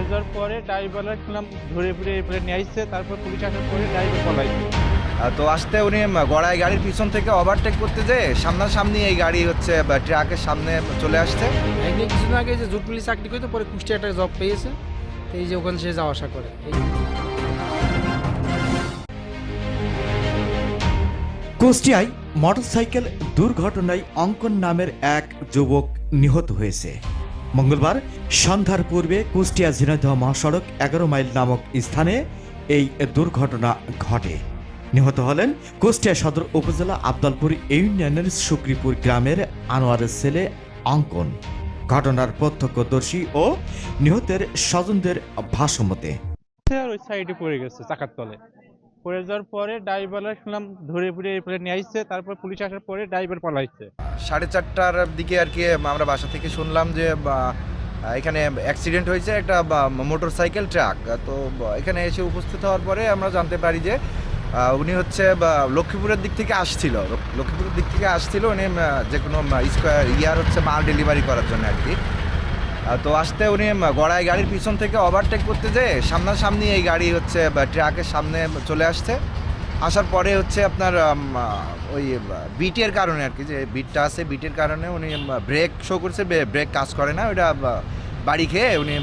যাওয়ার পরে ড্রাইভার শুনলাম ধরে ফিরে এরপরে নিয়ে আসছে, তারপর পুলিশ আসার পরে ড্রাইভার পলাইছে। তো আসতে উনি গড়াই গাড়ির পিছন থেকে ওভারটেক করতে যেয়ে সামনাসামনি এই গাড়ি হচ্ছে ট্রাকের সামনে চলে আসছে। একদিন কিছুদিন আগে যে জুট পুলিশ চাকরি করতে পরে কুষ্টিয়া একটা জব পেয়েছে, তো এই যে ওখানে সে যাওয়া আসা করে। কুষ্টিয়ায় মোটরসাইকেল দুর্ঘটনায় অঙ্কন নামের এক যুবক নিহত হয়েছে। মঙ্গলবার সন্ধ্যার পূর্বে কুষ্টিয়া ঝিনাইদহ মহাসড়ক 11 মাইল নামক স্থানে এই দুর্ঘটনা ঘটে। নিহত হলেন কুষ্টিয়া সদর উপজেলা আবদালপুর ইউনিয়নের শুক্রিপুর গ্রামের আনোয়ারের ছেলে অঙ্কন। ঘটনার প্রত্যক্ষদর্শী ও নিহতের স্বজনদের ভাষ্যমতে আর ওই সাইডে পড়ে গেছে চাকার তলে। পড়ে যাওয়ার পরে ড্রাইভার শুনলাম ধরে ফিরে এরপরে নিয়ে আসছে, তারপর পুলিশ আসার পরে ড্রাইভার পলাইছে। 4:30টার দিকে আর কি আমরা বাসা থেকে শুনলাম যে এখানে অ্যাক্সিডেন্ট হয়েছে একটা মোটরসাইকেল ট্রাক। তো এখানে এসে উপস্থিত হওয়ার পরে আমরা জানতে পারি যে উনি হচ্ছে লক্ষ্মীপুরের দিক থেকে আসছিল। উনি যে কোনো ইয়ার হচ্ছে মাল ডেলিভারি করার জন্য আর কি। তো আসতে উনি গড়াই গাড়ির পিছন থেকে ওভারটেক করতে যেয়ে সামনাসামনি এই গাড়ি হচ্ছে ট্রাকের সামনে চলে আসছে। আসার পরে হচ্ছে আপনার ওই বিটের কারণে আর কি, যে বিটটা আছে বিটের কারণে উনি ব্রেক শো করছে, ব্রেক কাজ করে না, ওইটা বাড়ি খেয়ে উনি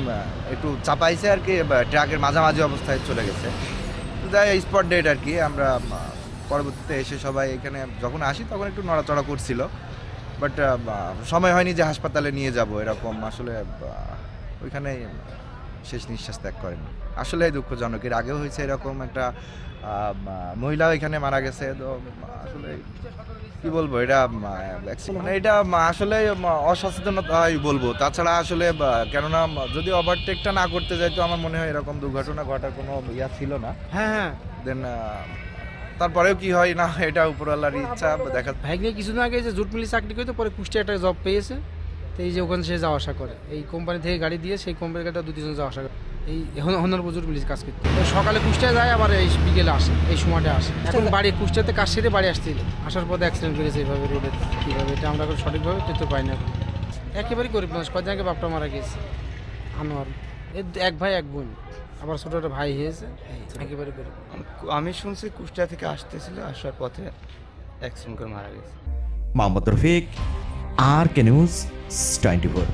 একটু চাপাইছে আর কি, ট্রাকের মাঝামাঝি অবস্থায় চলে গেছে। তাই স্পট ডেট আর কি। আমরা পরবর্তীতে এসে সবাই এখানে যখন আসি তখন একটু নড়াচড়া করছিল, বাট সময় হয়নি যে হাসপাতালে নিয়ে যাব এরকম। আসলে ওইখানে শেষ নিঃশ্বাস ত্যাগ করেন। আসলে দুঃখজনক, এর আগেও হয়েছে এরকম একটা মহিলাও এখানে মারা গেছে। তো আসলে কি বলবো, এটা মানে এটা আসলে অসচেতনতাই বলবো। তাছাড়া আসলে কেননা যদি ওভারটেকটা না করতে যাই তো আমার মনে হয় এরকম দুর্ঘটনা ঘটার কোনো ইয়া ছিল না। হ্যাঁ, দেন তারপরেও কি হয় না এটা উপরওয়ালার ইচ্ছা দেখা। ভাইকে কিছুদিন আগে যে জুট পুলিশ চাকরি করতে পরে কুষ্টিয়া একটা জব পেয়েছে, তো এই যে ওখানে সে যাওয়া আসা করে। এই কোম্পানি থেকে গাড়ি দিয়ে সেই কোম্পানির গাড়িটা 2-3 যাওয়া আসা করে। এই হনরপুর জুট পুলিশ কাজ করতে সকালে কুষ্টিয়া যায়, আবার এই বিকেলে আসে, এই সময়টা আসে। এখন বাড়ি কুষ্টিয়াতে কাজ সেরে বাড়ি আসছিল, আসার পথে অ্যাক্সিডেন্ট করেছে এইভাবে রোডে। কীভাবে এটা আমরা এখন সঠিকভাবে টেরতে পাই না। একেবারেই গরিব মানুষ, কদিন আগে বাপটা মারা গেছে। আনোয়ার এর এক ভাই এক বোন, আবার ছোটো একটা ভাই হয়েছে, একেবারে গরিব। আমি শুনছি কুষ্টিয়া থেকে আসতেছিল, আসার পথে অ্যাক্সিডেন্ট করে মারা গেছে। মোহাম্মদ রফিক, আর কে নিউজ 24।